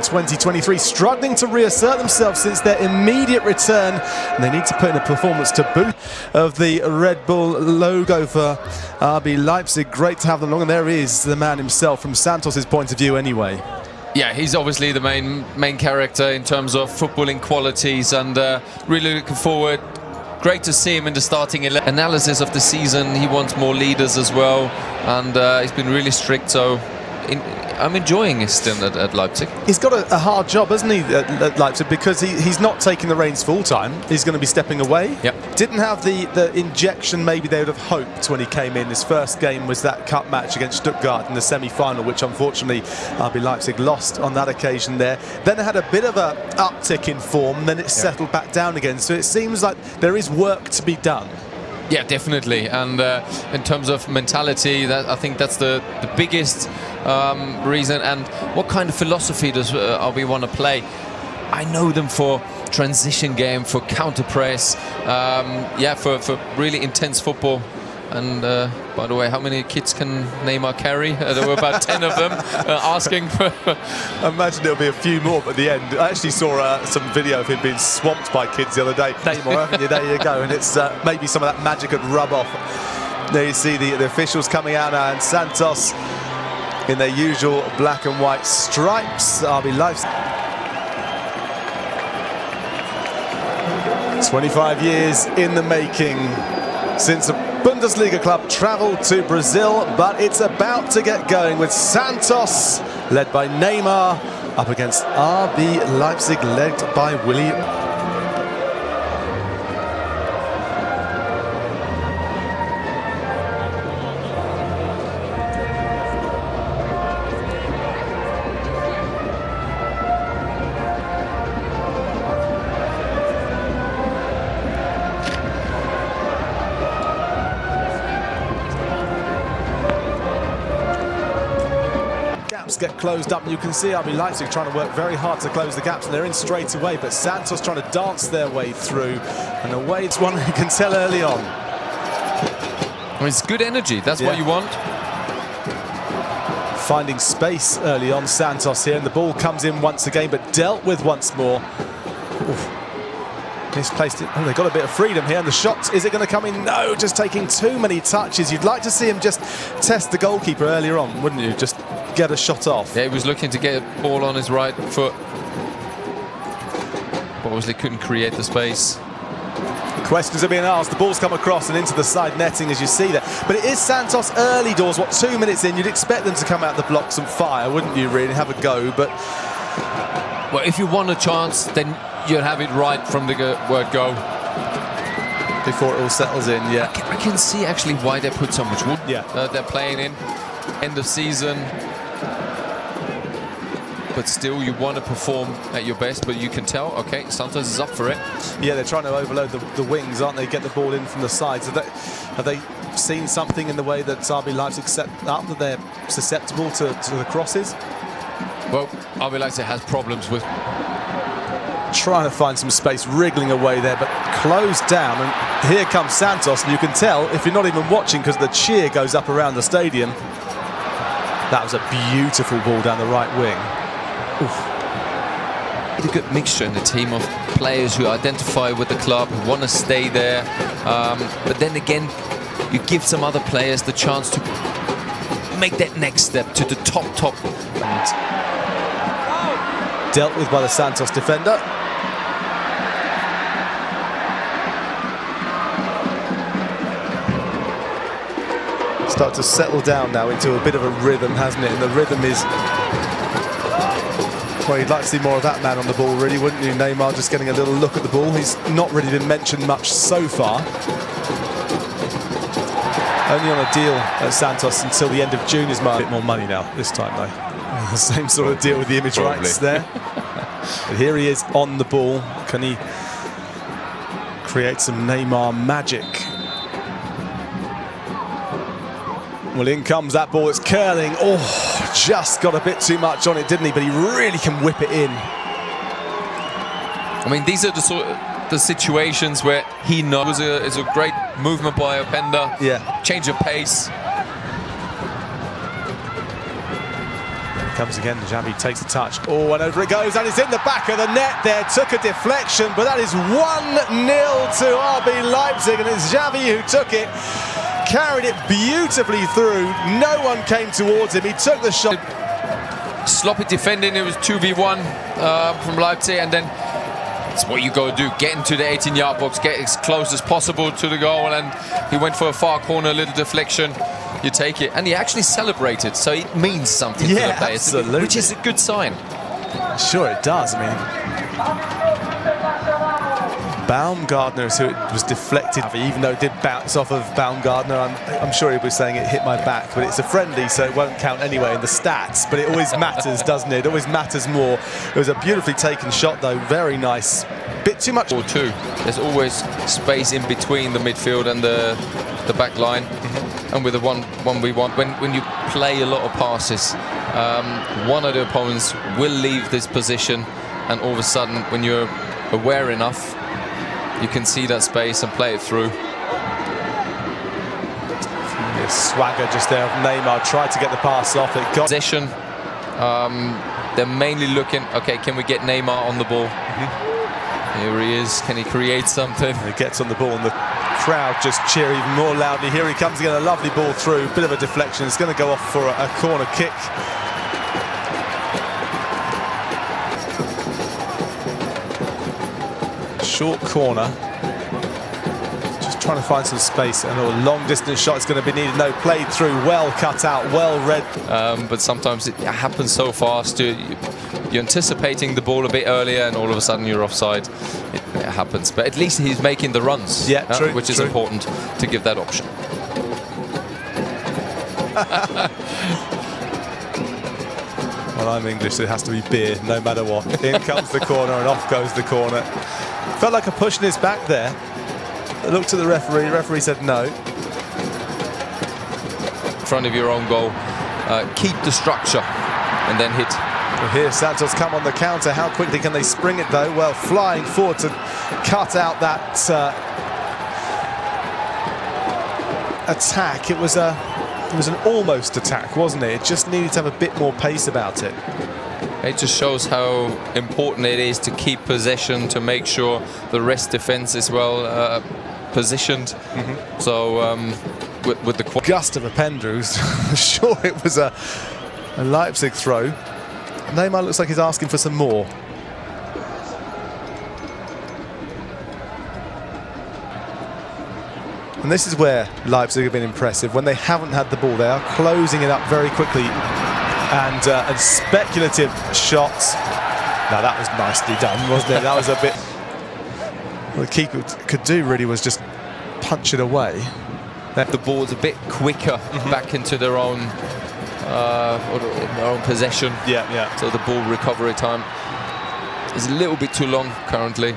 2023, struggling to reassert themselves since their immediate return. And they need to put in a performance to boot of the Red Bull logo for RB Leipzig. Great to have them along, and there is the man himself from Santos' point of view anyway. Yeah, he's obviously the main character in terms of footballing qualities, and really looking forward. Great to see him in the starting analysis of the season. He wants more leaders as well, and he's been really strict, so I'm enjoying his stint at Leipzig. He's got a hard job, hasn't he, at Leipzig, because he's not taking the reins full time. He's going to be stepping away. Yep. Didn't have the injection maybe they would have hoped when he came in. His first game was that cup match against Stuttgart in the semi-final, which unfortunately RB Leipzig lost on that occasion there. Then it had a bit of a uptick in form, then it settled back down again. So it seems like there is work to be done. Yeah, definitely. And in terms of mentality, I think that's the biggest reason. And what kind of philosophy does RB want to play? I know them for transition game, for counter press, for really intense football. And by the way, how many kids can Neymar carry? There were about 10 of them asking for... I imagine there'll be a few more at the end. I actually saw some video of him being swamped by kids the other day. Neymar, haven't you? There you go. And it's maybe some of that magic would rub off. There you see the officials coming out now, and Santos in their usual black and white stripes. RB Leipzig. 25 years in the making since a Bundesliga club travelled to Brazil, but it's about to get going with Santos, led by Neymar, up against RB Leipzig, led by Willy. Get closed up, and you can see RB Leipzig trying to work very hard to close the gaps, and they're in straight away, but Santos trying to dance their way through, and away it's one you can tell early on. Well, it's good energy, that's what you want. Finding space early on, Santos here, and the ball comes in once again, but dealt with once more. Oof. Misplaced it. Oh, they've got a bit of freedom here, and the shot, is it going to come in? No, just taking too many touches. You'd like to see him just test the goalkeeper earlier on, wouldn't you? Just get a shot off. Yeah, he was looking to get a ball on his right foot, but obviously couldn't create the space. Questions are being asked. The ball's come across and into the side netting, as you see there. But it is Santos early doors. What, 2 minutes in? You'd expect them to come out the blocks and fire, wouldn't you, really? Have a go, but... Well, if you want a chance, then you'd have it right from the word go. Before it all settles in, yeah. I can see actually why they put so much wood. Yeah. They're playing in end of season. But still, you want to perform at your best, but you can tell, okay, Santos is up for it. Yeah, they're trying to overload the wings, aren't they? Get the ball in from the sides. Have they seen something in the way that RB Leipzig set up, that they're susceptible to the crosses? Well, RB Leipzig has problems with trying to find some space, wriggling away there, but closed down. And here comes Santos, and you can tell, if you're not even watching, because the cheer goes up around the stadium. That was a beautiful ball down the right wing. Oof. A good mixture in the team of players who identify with the club, who want to stay there, but then again, you give some other players the chance to make that next step to the top. Dealt with by the Santos defender. Start to settle down now into a bit of a rhythm, hasn't it? And the rhythm is... Well, you'd like to see more of that man on the ball, really, wouldn't you? Neymar just getting a little look at the ball. He's not really been mentioned much so far. Only on a deal at Santos until the end of June is a bit more money now, this time though. The same sort of deal with the image rights there. But here he is on the ball. Can he create some Neymar magic? Well, in comes that ball. It's curling. Oh, just got a bit too much on it, didn't he? But he really can whip it in. I mean, these are the situations where he knows it's a great movement by Openda. Yeah. Change of pace. Comes again, Xavi takes the touch. Oh, and over it goes, and it's in the back of the net there. Took a deflection, but that is 1-0 to RB Leipzig, and it's Xavi who took it. Carried it beautifully through. No one came towards him. He took the shot. Sloppy defending. It was 2v1 from Leipzig, and then it's what you got to do. Get into the 18-yard box, get as close as possible to the goal, and he went for a far corner, a little deflection. You take it, and he actually celebrated, so it means something to the players, absolutely. Which is a good sign. Sure, it does. I mean, Baumgartner, who it was deflected, even though it did bounce off of Baumgartner. I'm sure he was saying it hit my back, but it's a friendly, so it won't count anyway in the stats. But it always matters, doesn't it? It always matters more. It was a beautifully taken shot, though. Very nice. Bit too much. Or two. There's always space in between the midfield and the back line. And with the 1v1, when you play a lot of passes, one of the opponents will leave this position, and all of a sudden, when you're aware enough, you can see that space and play it through. Swagger just there of Neymar, tried to get the pass off. It got possession. They're mainly looking, okay, can we get Neymar on the ball? Here he is. Can he create something? He gets on the ball, and the crowd just cheer even more loudly. Here he comes again, a lovely ball through, bit of a deflection. It's going to go off for a corner kick. Short corner. Just trying to find some space, and a long distance shot is going to be needed. No, played through, well cut out, well read. But sometimes it happens so fast. You're anticipating the ball a bit earlier, and all of a sudden you're offside. It happens, but at least he's making the runs, true, which is true. important to give that option. Well, I'm English, so it has to be beer, no matter what. In comes the corner, and off goes the corner. Felt like a push in his back there. I looked at the referee. The referee said no. In front of your own goal, keep the structure, and then hit. Well, here Santos come on the counter. How quickly can they spring it, though? Well, flying forward to cut out that attack. It was an almost attack, wasn't it? It just needed to have a bit more pace about it. It just shows how important it is to keep possession, to make sure the rest defense is well positioned. So with the gust of a Pendrews, sure it was a Leipzig throw. Neymar looks like he's asking for some more. And this is where Leipzig have been impressive. When they haven't had the ball, they are closing it up very quickly. And speculative shots. Now that was nicely done, wasn't it? That was a bit... What the keeper could do really was just punch it away. The ball's a bit quicker back into their own possession. Yeah. So the ball recovery time is a little bit too long currently.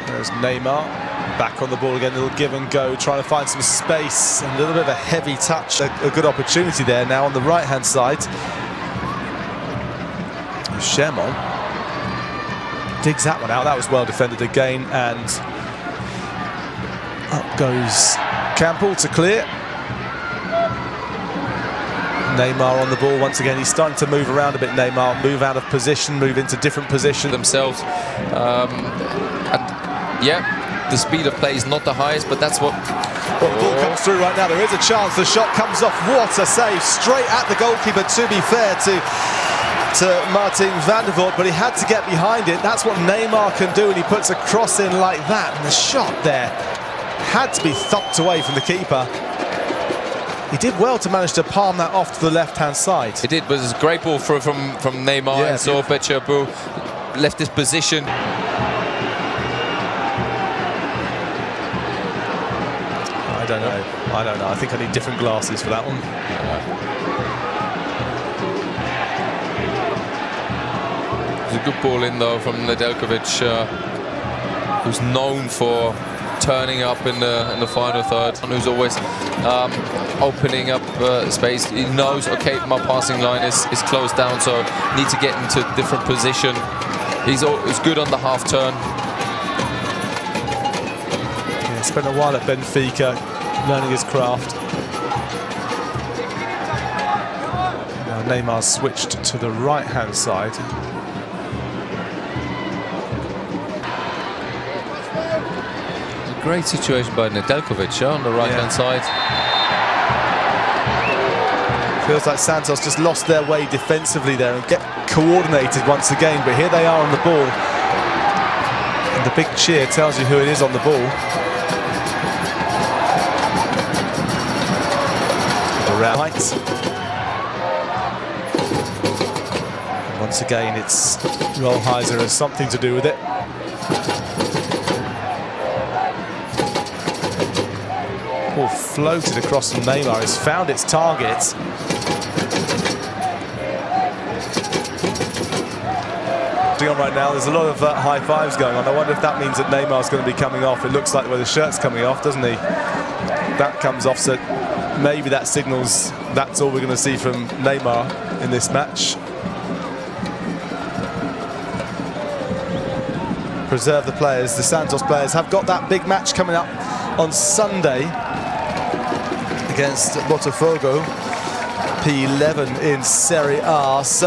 There's Neymar back on the ball again, a little give and go, trying to find some space, a little bit of a heavy touch. A good opportunity there now on the right hand side. Sherman digs that one out. That was well defended again, and up goes Campbell to clear. Neymar on the ball once again. He's starting to move around a bit, Neymar. Move out of position, move into different positions. Themselves. The speed of play is not the highest, but that's what... Well, the ball comes through right now. There is a chance. The shot comes off. What a save. Straight at the goalkeeper, to be fair to Martin van der Voort, but he had to get behind it. That's what Neymar can do, and he puts a cross in like that. And the shot there had to be thumped away from the keeper. He did well to manage to palm that off to the left-hand side. It did, but it's a great ball from Neymar. Yeah, and so Bechabu left his position. I don't know. I think I need different glasses for that one. It's a good ball in though from Nedeljkovic, who's known for turning up in the final third, and who's always opening up space. He knows, okay, my passing line is closed down, so I need to get into a different position. He's good on the half turn. Yeah, spent a while at Benfica learning his craft. Now Neymar switched to the right-hand side. A great situation by Nedeljkovic on the right-hand side. Feels like Santos just lost their way defensively there and get coordinated once again, but here they are on the ball. And the big cheer tells you who it is on the ball. Around right. And once again, it's Rollheiser has something to do with it. Ball floated across from Neymar. It's found its target. On right now, there's a lot of high fives going on. I wonder if that means that Neymar's going to be coming off. It looks like the way the shirt's coming off, doesn't he? That comes off, so maybe that signals that's all we're going to see from Neymar in this match. Preserve the players. The Santos players have got that big match coming up on Sunday against Botafogo, P11 in Serie A. So